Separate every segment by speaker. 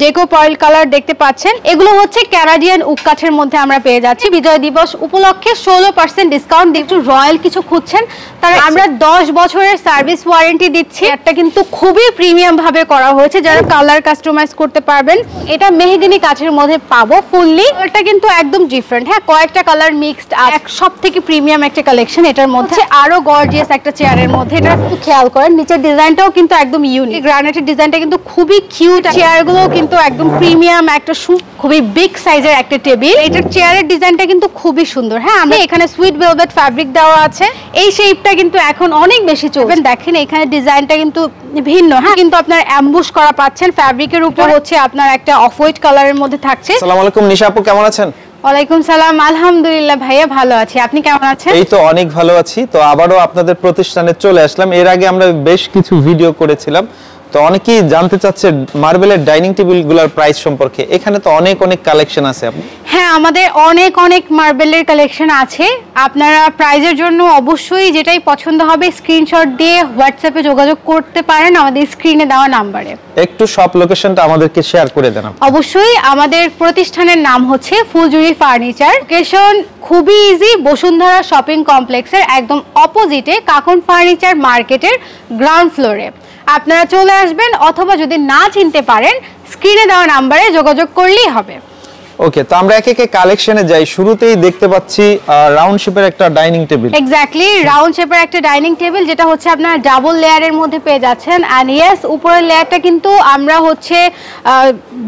Speaker 1: ডেকো pearl colour দেখতে পাচ্ছেন। এগুলো হচ্ছে ক্যানাডিয়ান উক কাঠের মধ্যে আমরা পেয়ে যাচ্ছি। বিজয় দিবস উপলক্ষে 16% ডিসকাউন্ট। একটু রয়্যাল কিছু খুঁজছেন তাহলে আমরা 10 বছরের সার্ভিস ওয়ারেন্টি দিচ্ছি। এটা কিন্তু খুবই প্রিমিয়াম ভাবে করা হয়েছে, যারা কালার কাস্টমাইজ করতে পারবেন। এটা মেহগনি কাঠের মধ্যে পাবো ফুললি। এটা কিন্তু একদম ডিফারেন্ট, হ্যাঁ, কয়েকটা কালার মিক্সড। এক সবথেকে প্রিমিয়াম একটা কালেকশন এটার মধ্যে। আরো গর্জিয়াস একটা চেয়ারের মধ্যে। এটা একটু খেয়াল করেন, নিচের ডিজাইনটাও কিন্তু একদম ইউনিক। গ্রানাইটের ডিজাইনটা কিন্তু খুবই কিউট। চেয়ারগুলো কিন্তু একদম প্রিমিয়াম একটা খুবই বিগ সাইজের একটা টেবিল। এটার চেয়ারের ডিজাইনটা কিন্তু খুবই সুন্দর। হ্যাঁ, আমরা এখানে সুইট ভেলভেট ফ্যাব্রিক দেওয়া আছে। এই শেপটা কিন্তু এখন অনেক বেশি চলবে। দেখেন এখানে ডিজাইনটা কিন্তু ভিন্ন, হ্যাঁ, কিন্তু আপনার অ্যাম্বুশ করা পাচ্ছেন। ফ্যাব্রিকের উপর হচ্ছে আপনার একটা অফ হোয়াইট কালারের মধ্যে থাকছে।
Speaker 2: আসসালামু আলাইকুম নিশা আপু, কেমন আছেন?
Speaker 1: ওয়ালাইকুম সালাম, আলহামদুলিল্লাহ ভাইয়া ভালো আছি। আপনি কেমন আছেন?
Speaker 2: এই তো অনেক ভালো আছি। তো আবারও আপনাদের প্রতিষ্ঠানে চলে আসলাম। এর আগে আমরা বেশ কিছু ভিডিও করেছিলাম, তো অনেকেই জানতে চাচ্ছে মার্বেলের ডাইনিং টেবিলগুলোর প্রাইস সম্পর্কে। এখানে তো অনেক কালেকশন আছে আপনি।
Speaker 1: হ্যাঁ, আমাদের অনেক মার্বেলের কালেকশন আছে। আপনারা প্রাইজের জন্য অবশ্যই যেটাই পছন্দ হবে স্ক্রিনশট দিয়ে হোয়াটসঅ্যাপে যোগাযোগ করতে পারেন আমাদের স্ক্রিনে দেওয়া নাম্বারে।
Speaker 2: একটু শপ লোকেশনটা আমাদেরকে শেয়ার করে দেন।
Speaker 1: অবশ্যই, আমাদের প্রতিষ্ঠানের নাম হচ্ছে ফুলজুরি ফার্নিচার। লোকেশন খুবই ইজি, বসুন্ধরা শপিং কমপ্লেক্সের একদম অপোজিটে কাকন ফার্নিচার মার্কেটের গ্রাউন্ড ফ্লোরে। আপনারা চলে আসবেন, অথবা যদি না চিনতে পারেন স্ক্রিনে দেওয়া নাম্বারে যোগাযোগ করলেই হবে।
Speaker 2: ওকে, তো আমরা এক একে কালেকশনে যাই। শুরুতেই দেখতে পাচ্ছি রাউন্ড শেপের একটা ডাইনিং টেবিল।
Speaker 1: এক্স্যাক্টলি, রাউন্ড শেপের একটা ডাইনিং টেবিল, যেটা হচ্ছে আপনারা ডাবল লেয়ারের মধ্যে পেয়ে যাচ্ছেন। এন্ড ইয়েস, উপরের লেয়ারটা কিন্তু আমরা হচ্ছে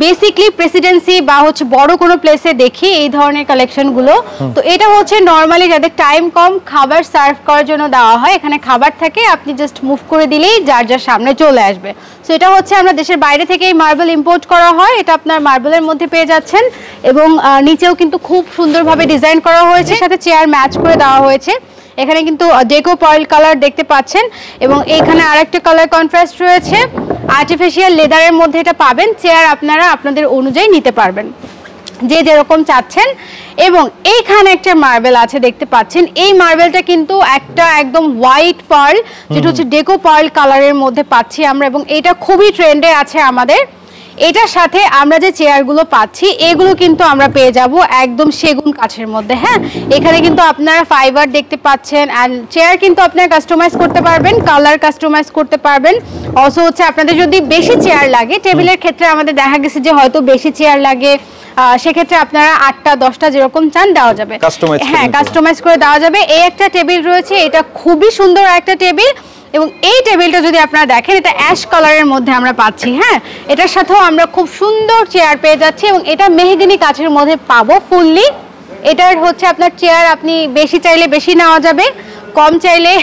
Speaker 1: বেসিক্যালি প্রেসিডেন্সি বা হচ্ছে বড় কোনো প্লেসে দেখি এই ধরনের কালেকশনগুলো। তো এটা হচ্ছে নরমালি যাদের টাইম কম, খাবার সার্ভ করার জন্য দেওয়া হয়। এখানে খাবার থাকে, আপনি জাস্ট মুভ করে দিলেই যার সামনে চলে আসবে। সো এটা হচ্ছে আমরা দেশের বাইরে থেকে এই মার্বেল ইম্পোর্ট করা হয়। এটা আপনার মার্বেলের মধ্যে পেয়ে যাচ্ছেন, এবং নিচেও কিন্তু খুব সুন্দরভাবে ডিজাইন করা হয়েছে, সাথে চেয়ার ম্যাচ করে দেওয়া হয়েছে। এখানে কিন্তু ডেকো পার্ল কালার দেখতে পাচ্ছেন, এবং এইখানে আরেকটা কালার কন্ট্রাস্ট রয়েছে। আর্টিফিশিয়াল লেদারের মধ্যে এটা পাবেন। চেয়ার আপনারা আপনাদের অনুযায়ী নিতে পারবেন, যে যেরকম চাচ্ছেন। এবং এইখানে একটা মার্বেল আছে দেখতে পাচ্ছেন। এই মার্বেলটা কিন্তু একটা একদম হোয়াইট পার্ল, যেটা হচ্ছে ডেকো পার্ল কালারের মধ্যে পাচ্ছি আমরা, এবং এটা খুবই ট্রেন্ডে আছে আমাদের। এটার সাথে আমরা যে চেয়ারগুলো পাচ্ছি এগুলো কিন্তু আমরা পেয়ে যাব একদম সেগুন কাঠের মধ্যে। হ্যাঁ, এখানে কিন্তু আপনারা ফাইবার দেখতে পাচ্ছেন। অ্যান্ড চেয়ার কিন্তু আপনারা কাস্টমাইজ করতে পারবেন, কালার কাস্টমাইজ করতে পারবেন। অলসো হচ্ছে আপনাদের যদি বেশি চেয়ার লাগে, টেবিলের ক্ষেত্রে আমাদের দেখা গেছে যে হয়তো বেশি চেয়ার লাগে, সেক্ষেত্রে আপনারা 8টা 10টা যেরকম চান দেওয়া যাবে। হ্যাঁ, কাস্টমাইজ করে দেওয়া যাবে। এই একটা টেবিল রয়েছে, এটা খুবই সুন্দর একটা টেবিল। এবং এই টেবিলটা যদি আপনারা দেখেন, এটা অ্যাশ কালারের মধ্যে আমরা পাচ্ছি। হ্যাঁ, এটার সাথেও আমরা খুব সুন্দর চেয়ার পেয়ে যাচ্ছি, এবং এটা মেহগনি কাঠের মধ্যে পাবো ফুললি। এটার হচ্ছে আপনার চেয়ার আপনি বেশি চাইলে বেশি নেওয়া যাবে, কম চাইলে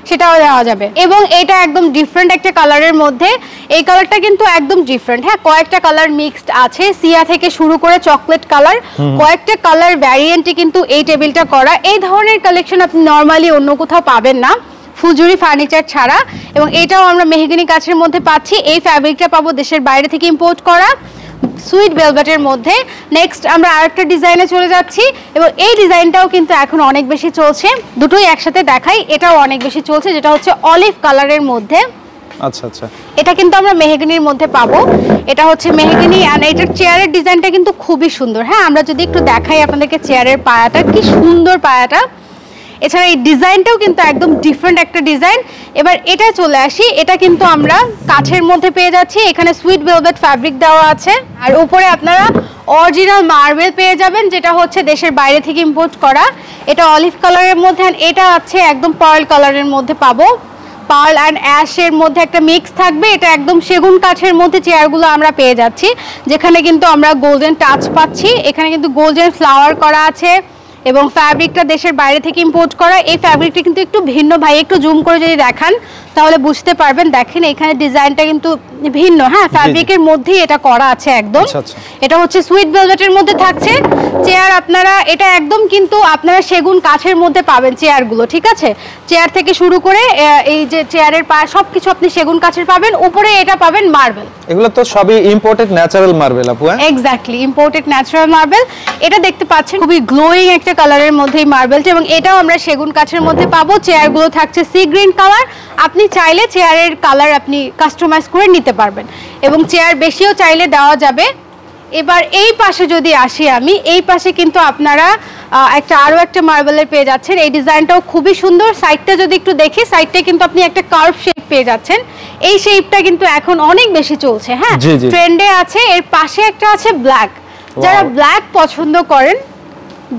Speaker 1: সেটাও দেওয়া যাবে। এবং এটা একদম ডিফারেন্ট একটা কালারের মধ্যে। এই কালারটা কিন্তু একদম ডিফারেন্ট। হ্যাঁ, কয়েকটা কালার মিক্সড আছে, সিয়া থেকে শুরু করে চকলেট কালার, কয়েকটা কালার ভ্যারিয়েন্টে কিন্তু এই টেবিলটা করা। এই ধরনের কালেকশন আপনি নর্মালি অন্য কোথাও পাবেন না ফুলজুরি ফার্নিচার ছাড়া। এবং এটাও আমরা মেহগনি কাঠের মধ্যে পাচ্ছি। এই ফ্যাব্রিকটা পাবো দেশের বাইরে থেকে ইম্পোর্ট করা সুইট ভেলভেটের মধ্যে। নেক্সট আমরা আরেকটা ডিজাইনে চলে যাচ্ছি, এবং এই ডিজাইনটাও কিন্তু এখন অনেক বেশি চলছে। দুটোই একসাথে দেখাই। এটাও অনেক বেশি চলছে, যেটা হচ্ছে অলিভ কালারের মধ্যে।
Speaker 2: আচ্ছা আচ্ছা, এটা
Speaker 1: কিন্তু আমরা মেহগনির মধ্যে পাবো। এটা হচ্ছে মেহগনি। আর এটার চেয়ারের ডিজাইনটা কিন্তু খুবই সুন্দর। হ্যাঁ, আমরা যদি একটু দেখাই আপনাদেরকে চেয়ারের পায়াটা, কি সুন্দর পায়াটা। এছাড়া এই ডিজাইনটাও কিন্তু একদম ডিফারেন্ট একটা ডিজাইন। এবার এটা চলে আসি, এটা কিন্তু আমরা কাঠের মধ্যে পেয়ে যাচ্ছি। এখানে সুইট ভেলভেট ফ্যাব্রিক দেওয়া আছে, আর উপরে আপনারা অরিজিনাল মার্বেল পেয়ে যাবেন, যেটা হচ্ছে দেশের বাইরে থেকে ইম্পোর্ট করা। এটা অলিভ কালারের মধ্যে, আর এটা আছে একদম পার্ল কালারের মধ্যে পাবো। পার্ল অ্যান্ড অ্যাশের মধ্যে একটা মিক্স থাকবে। এটা একদম সেগুন কাঠের মধ্যে চেয়ারগুলো আমরা পেয়ে যাচ্ছি, যেখানে কিন্তু আমরা গোল্ডেন টাচ পাচ্ছি। এখানে কিন্তু গোল্ডেন ফ্লাওয়ার করা আছে, এবং ফ্যাব্রিকটা দেশের বাইরে থেকে ইম্পোর্ট করা। এই ফ্যাব্রিকটা কিন্তু একটু ভিন্ন। ভাই একটু জুম করে যদি দেখান তাহলে বুঝতে পারবেন। দেখেন এখানে ডিজাইনটা কিন্তু ভিন্ন। হ্যাঁ, ফ্যাব্রিকের মধ্যেই এটা করা আছে একদম। এটা হচ্ছে সুইট ভেলভেটের মধ্যে থাকছে। চেয়ার আপনারা এটা একদম কিন্তু আপনারা সেগুন কাঠের মধ্যে পাবেন চেয়ারগুলো, ঠিক আছে? চেয়ার থেকে শুরু করে এই যে চেয়ারের পা সবকিছু আপনি সেগুন কাঠের পাবেন। উপরে এটা পাবেন মার্বেল।
Speaker 2: এগুলো তো সবই ইম্পোর্টেড ন্যাচারাল মার্বেল আপু।
Speaker 1: Exactly, imported natural marble. এটা দেখতে পাচ্ছেন খুবই গ্লোয়িং একটা কালারের মধ্যে এই মার্বেলটা, এবং এটাও আমরা সেগুন কাঠের মধ্যে পাবো। চেয়ারগুলো থাকছে সি গ্রিন কালার। আপনি চাইলে চেয়ারের কালার আপনি কাস্টমাইজ করে নিতে পারবেন এবং চেয়ার বেশিও চাইলে দেওয়া যাবে। এবার এই পাশে যদি আসি আমি, এই পাশে কিন্তু আপনারা আরো একটা মার্বেলের পেয়ে যাচ্ছেন। এই ডিজাইনটাও খুবই সুন্দর। সাইডটা যদি একটু দেখি, সাইডটা কিন্তু আপনি একটা কার্ভ শেপ পেয়ে যাচ্ছেন। এই শেপটা কিন্তু এখন অনেক বেশি চলছে, হ্যাঁ ট্রেন্ডে আছে। এর পাশে একটা আছে ব্ল্যাক, যারা ব্ল্যাক পছন্দ করেন,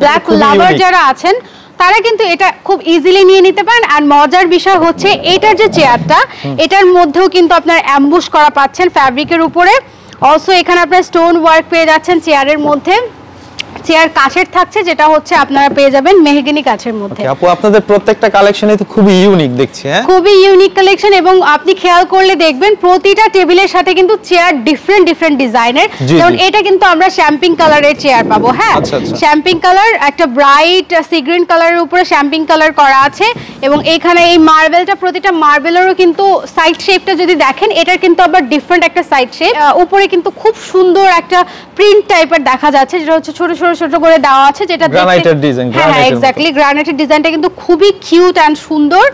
Speaker 1: ব্ল্যাক লাভার যারা আছেন তারা কিন্তু এটা খুব ইজিলি নিয়ে নিতে পারেন। আর মজার বিষয় হচ্ছে এটার যে চেয়ারটা, এটার মধ্যেও কিন্তু আপনার অ্যাম্বুশ করা পাচ্ছেন ফ্যাব্রিকের উপরে। অলসো এখানে আপনার স্টোন ওয়ার্ক পেয়ে যাচ্ছেন চেয়ারের মধ্যে। চেয়ার কাচের থাকছে, যেটা হচ্ছে আপনারা পেয়ে যাবেন মেহগনি কাচের মধ্যে।
Speaker 2: আপু আপনাদের প্রত্যেকটা কালেকশনই তো খুবই ইউনিক দেখছি, হ্যাঁ
Speaker 1: খুবই ইউনিক কালেকশন। এবং আপনি খেয়াল করলে দেখবেন প্রতিটা টেবিলের সাথে কিন্তু চেয়ার ডিফারেন্ট ডিজাইনের। যেমন এটা কিন্তু আমরা শ্যাম্পিং কালারের চেয়ার পাবো, হ্যাঁ শ্যাম্পিং কালার, একটা ব্রাইট সি গ্রিন কালারের উপরে শ্যাম্পিং কালার করা আছে। এবং এখানে এই মার্বেলটা, প্রতিটা মার্বেলেরও কিন্তু সাইড শেপটা যদি দেখেন, এটার কিন্তু আবার ডিফারেন্ট একটা সাইড শেপ। উপরে কিন্তু খুব সুন্দর একটা প্রিন্ট টাইপের দেখা যাচ্ছে, যেটা হচ্ছে ছোট ছোট করে দেওয়া আছে, যেটা
Speaker 2: গ্রানাইটের ডিজাইন।
Speaker 1: হ্যাঁ এক্স্যাক্টলি, গ্রানাইটের ডিজাইনটা কিন্তু খুবই কিউট এন্ড সুন্দর,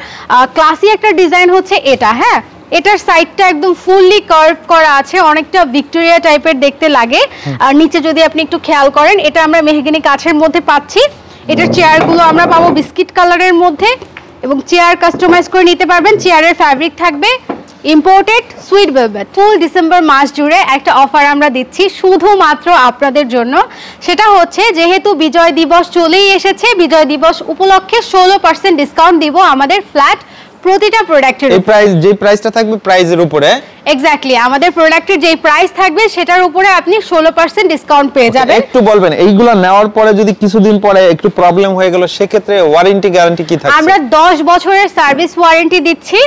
Speaker 1: ক্লাসি একটা ডিজাইন হচ্ছে এটা। হ্যাঁ এটার সাইডটা একদম ফুললি কার্ভ করা আছে, অনেকটা ভিক্টোরিয়া টাইপের দেখতে লাগে। আর নিচে যদি আপনি একটু খেয়াল করেন, এটা আমরা মেহগনি কাচের মধ্যে পাচ্ছি। এটার চেয়ারগুলো আমরা পাবো বিস্কিট কালারের মধ্যে এবং চেয়ার কাস্টমাইজ করে নিতে পারবেন। চেয়ারের ফ্যাব্রিক থাকবে ইম্পোর্টেড সুইট ভেলভেট। ফুল ডিসেম্বর মাস জুড়ে একটা অফার আমরা দিচ্ছি শুধুমাত্র আপনাদের জন্য। সেটা হচ্ছে যেহেতু বিজয় দিবস চলেই এসেছে, বিজয় দিবস উপলক্ষে 16% ডিসকাউন্ট দিব আমাদের ফ্ল্যাট প্রতিটা প্রোডাক্টের।
Speaker 2: এই প্রাইস, যে প্রাইসটা থাকবে প্রাইজের উপরে,
Speaker 1: এক্স্যাক্টলি আমাদের প্রোডাক্টের যে প্রাইস থাকবে সেটার উপরে আপনি 16% ডিসকাউন্ট পেয়ে যাবেন।
Speaker 2: একটু বলবেন এইগুলো নেওয়ার পরে যদি কিছুদিন পরে একটু প্রবলেম হয়ে গেল, সেক্ষেত্রে ওয়ারেন্টি গ্যারান্টি কি থাকছে?
Speaker 1: আমরা 10 বছরের সার্ভিস ওয়ারেন্টি দিচ্ছি।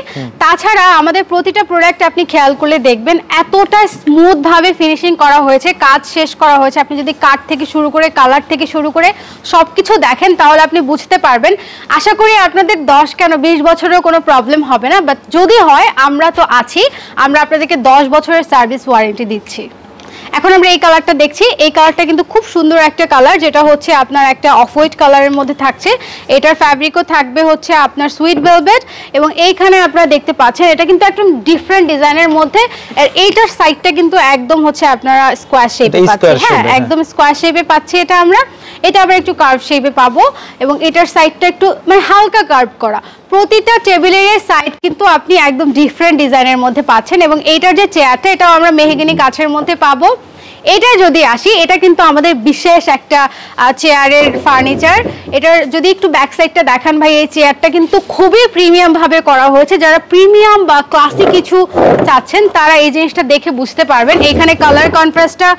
Speaker 1: তাছাড়া আমাদের প্রতিটা প্রোডাক্ট আপনি খেয়াল করলে দেখবেন এতটা স্মুথ ভাবে ফিনিশিং করা হয়েছে, কাজ শেষ করা হয়েছে। আপনি যদি কাট থেকে শুরু করে কালার থেকে শুরু করে সবকিছু দেখেন তাহলে আপনি বুঝতে পারবেন। আশা করি আপনাদের 10 কেন 20 বছরেও কোনো প্রবলেম হবে না, বাট যদি হয় আমরা তো আছি, আমরা আপনাদেরকে 10 বছরের সার্ভিস ওয়ারেন্টি দিচ্ছি। এখন আমরা এই কালারটা দেখছি, এই কালারটা কিন্তু খুব সুন্দর একটা কালার, যেটা হচ্ছে আপনার একটা অফ হোয়াইট কালারের মধ্যে থাকছে। এটার ফ্যাব্রিকও থাকবে হচ্ছে আপনার সুইট ভেলভেট এবং এইখানে আপনারা দেখতে পাচ্ছেন এটা কিন্তু একদম ডিফারেন্ট ডিজাইনের মধ্যে। আর এইটার সাইডটা কিন্তু একদম হচ্ছে আপনারা স্কোয়ার শেপে পাচ্ছেন, হ্যাঁ একদম স্কোয়ার শেপে পাচ্ছি এটা আমরা। এটা আবার একটু কার্ভ শেপে পাবো এবং এটার সাইডটা একটু মানে হালকা কার্ভ করা। প্রতিটা টেবিলের সাইড কিন্তু আপনি একদম ডিফারেন্ট ডিজাইনের মধ্যে পাচ্ছেন। এবং এইটার যে চেয়ারটা, এটাও আমরা মেহগনি কাচের মধ্যে পাবো। এটা যদি আসি, এটা কিন্তু আমাদের বিশেষ একটা চেয়ারের ফার্নিচার। এটার যদি একটু ব্যাক সাইডটা দেখান ভাই, এই চেয়ারটা কিন্তু খুবই প্রিমিয়াম ভাবে করা হয়েছে। যারা প্রিমিয়াম বা ক্লাসি কিছু চাচ্ছেন তারা এই জিনিসটা দেখে বুঝতে পারবেন। এখানে কালার কন্ট্রাস্টটা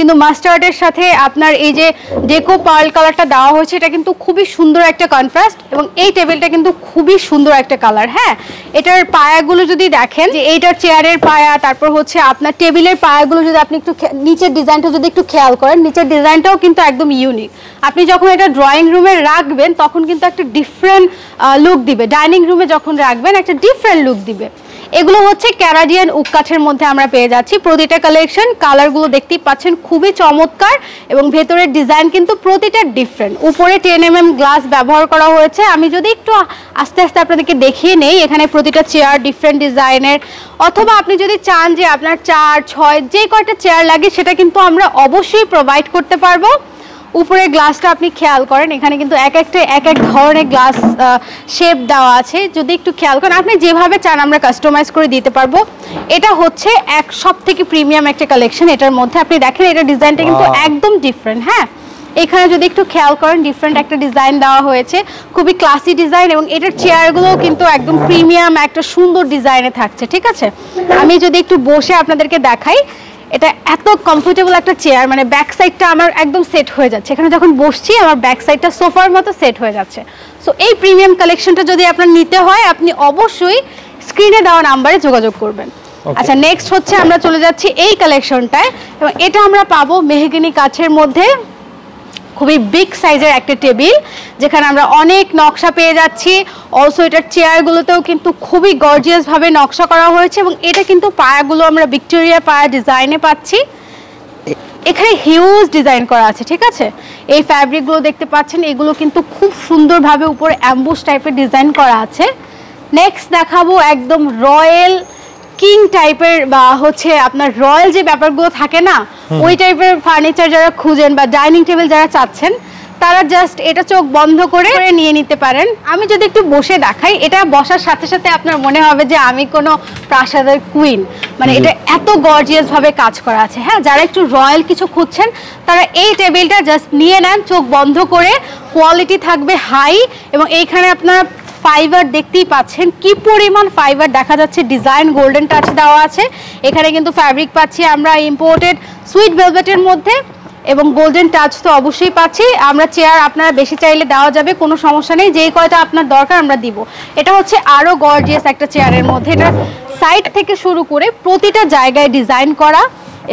Speaker 1: কিন্তু মাস্টার্ডের সাথে আপনার এই যে ডেকো পার্ল কালারটা দেওয়া হয়েছে, এটা কিন্তু খুবই সুন্দর একটা কন্ট্রাস্ট। এবং এই টেবিলটা কিন্তু খুবই সুন্দর একটা কালার। হ্যাঁ এটার পায়াগুলো যদি দেখেন, যে এইটার চেয়ারের পায়া, তারপর হচ্ছে আপনার টেবিলের পায়াগুলো যদি আপনি একটু নিচের ডিজাইনটা যদি একটু খেয়াল করেন, নিচের ডিজাইনটাও কিন্তু একদম ইউনিক। আপনি যখন এটা ড্রয়িং রুমে রাখবেন তখন কিন্তু একটা ডিফারেন্ট লুক দিবে, ডাইনিং রুমে যখন রাখবেন একটা ডিফারেন্ট লুক দিবে। এগুলো হচ্ছে ক্যানাডিয়ান ওক কাঠের মধ্যে আমরা পেয়ে যাচ্ছি প্রতিটা কালেকশন। কালারগুলো দেখতেই পাচ্ছেন খুবই চমৎকার এবং ভেতরের ডিজাইন কিন্তু প্রতিটা ডিফারেন্ট। উপরে 10 mm গ্লাস ব্যবহার করা হয়েছে। আমি যদি একটু আস্তে আস্তে আপনাদেরকে দেখিয়ে নেই, এখানে প্রতিটা চেয়ার ডিফারেন্ট ডিজাইনের। অথবা আপনি যদি চান যে আপনার 4, 6 যে কয়টা চেয়ার লাগে সেটা কিন্তু আমরা অবশ্যই প্রোভাইড করতে পারবো। উপরের গ্লাসটা আপনি খেয়াল করেন, এখানে কিন্তু এক এক ধরনের গ্লাস শেপ দেওয়া আছে। যদি একটু খেয়াল করেন, আপনি যেভাবে চান আমরা কাস্টমাইজ করে দিতে পারবো। এটা হচ্ছে সবথেকে প্রিমিয়াম একটা কালেকশন। এটার মধ্যে আপনি দেখেন এটা ডিজাইনটা কিন্তু একদম ডিফারেন্ট। হ্যাঁ এখানে যদি একটু খেয়াল করেন ডিফারেন্ট একটা ডিজাইন দেওয়া হয়েছে, খুবই ক্লাসি ডিজাইন। এবং এটার চেয়ারগুলোও কিন্তু একদম প্রিমিয়াম একটা সুন্দর ডিজাইনে থাকছে। ঠিক আছে, আমি যদি একটু বসে আপনাদেরকে দেখাই, এটা এত কমফোর্টেবল একটা চেয়ার, মানে ব্যাক সাইডটা আমার একদম সেট হয়ে যাচ্ছে। এখানে যখন বসছি আমার ব্যাক সাইডটা সোফার মতো সেট হয়ে যাচ্ছে। সো এই প্রিমিয়াম কালেকশনটা যদি আপনার নিতে হয়, আপনি অবশ্যই স্ক্রিনে দেওয়া নাম্বারে যোগাযোগ করবেন। আচ্ছা নেক্সট হচ্ছে আমরা চলে যাচ্ছি এই কালেকশনটায়, এবং এটা আমরা পাবো মেহগনি কাচের মধ্যে। খুবই বিগ সাইজের একটা টেবিল, যেখানে আমরা অনেক নকশা পেয়ে যাচ্ছি। অলসো এটার চেয়ারগুলোতেও কিন্তু খুবই গর্জিয়াস ভাবে নকশা করা হয়েছে। এবং এটা কিন্তু পায়াগুলো আমরা ভিক্টোরিয়া পায়া ডিজাইনে পাচ্ছি। এখানে হিউজ ডিজাইন করা আছে। ঠিক আছে, এই ফ্যাব্রিকগুলো দেখতে পাচ্ছেন, এগুলো কিন্তু খুব সুন্দরভাবে উপরে অ্যাম্বুশ টাইপের ডিজাইন করা আছে। নেক্সট দেখাবো একদম রয়্যাল কিং টাইপের বা হচ্ছে আপনার রয়্যাল যে ব্যাপারগুলো থাকে না, ওই টাইপের ফার্নিচার যারা খুঁজেন বা ডাইনিং টেবিল যারা চাচ্ছেন, তারা জাস্ট এটা চোখ বন্ধ করে নিয়ে নিতে পারেন। আমি যদি একটু বসে দেখাই, এটা বসার সাথে সাথে আপনার মনে হবে যে আমি কোনো প্রাসাদের কুইন, মানে এটা এত গর্জিয়াস ভাবে কাজ করা আছে। হ্যাঁ, যারা একটু রয়্যাল কিছু খুঁজছেন তারা এই টেবিলটা জাস্ট নিয়ে নেন চোখ বন্ধ করে। কোয়ালিটি থাকবে হাই, এবং এইখানে আপনার ফাইবার দেখতেই পাচ্ছেন কি পরিমাণ ফাইবার দেখা যাচ্ছে, ডিজাইন গোল্ডেন টাচ দেওয়া আছে। এখানে কিন্তু ফ্যাব্রিক পাচ্ছি আমরা ইম্পোর্টেড সুইট ভেলভেটের মধ্যে, এবং গোল্ডেন টাচ তো অবশ্যই পাচ্ছি আমরা। চেয়ার আপনারা বেশি চাইলে দেওয়া যাবে, কোনো সমস্যা নেই, যেই কয়টা আপনার দরকার আমরা দিব। এটা হচ্ছে আরো গর্জিয়াস একটা চেয়ারের মধ্যে, এটা সাইড থেকে শুরু করে প্রতিটা জায়গায় ডিজাইন করা,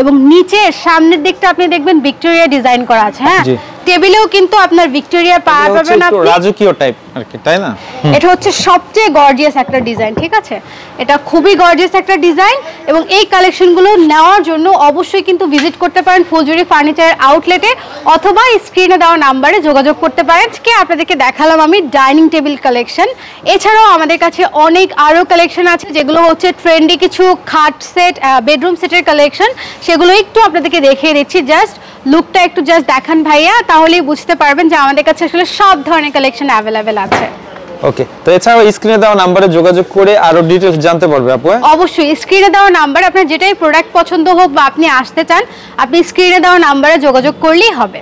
Speaker 1: এবং নিচের সামনের দিকটা আপনি দেখবেন ভিক্টোরিয়া ডিজাইন করা আছে। হ্যাঁ, টেবিলেও কিন্তু আপনার ভিক্টোরিয়া পাবেন আপনি,
Speaker 2: রাজকীয় টাইপ আর কি, তাই না?
Speaker 1: এটা হচ্ছে সবচেয়ে গর্জিয়াস একটা ডিজাইন, ঠিক আছে? এটা খুবই গর্জিয়াস একটা ডিজাইন, এবং এই কালেকশনগুলো নেওয়ার জন্য অবশ্যই কিন্তু ভিজিট করতে পারেন ফুলজুরি ফার্নিচারের আউটলেটে, অথবা স্ক্রিনে দেওয়া নাম্বারে যোগাযোগ করতে পারেন। আজকে আপনাদেরকে দেখালাম আমি ডাইনিং টেবিল কালেকশন। এছাড়াও আমাদের কাছে অনেক আরও কালেকশন আছে, যেগুলো হচ্ছে ট্রেন্ডি কিছু খাট সেট, বেডরুম সেটের কালেকশন, সেগুলো একটু আপনাদেরকে দেখিয়ে দিচ্ছি। জাস্ট লুকটা একটু জাস্ট দেখান ভাইয়া, তাহলেই বুঝতে পারবেন যে আমাদের কাছে আসলে সব ধরনের কালেকশন অ্যাভেলেবেল আছে।
Speaker 2: ওকে, তো এছাড়াও স্ক্রিনে দেওয়া নম্বরে যোগাযোগ করে আরো ডিটেইলস জানতে পারবে আপু।
Speaker 1: অবশ্যই স্ক্রিনে দেওয়া নাম্বার, আপনার যেটাই প্রোডাক্ট পছন্দ হোক বা আপনি আসতে চান, আপনি স্ক্রিনে দেওয়া নাম্বারে যোগাযোগ করলেই হবে।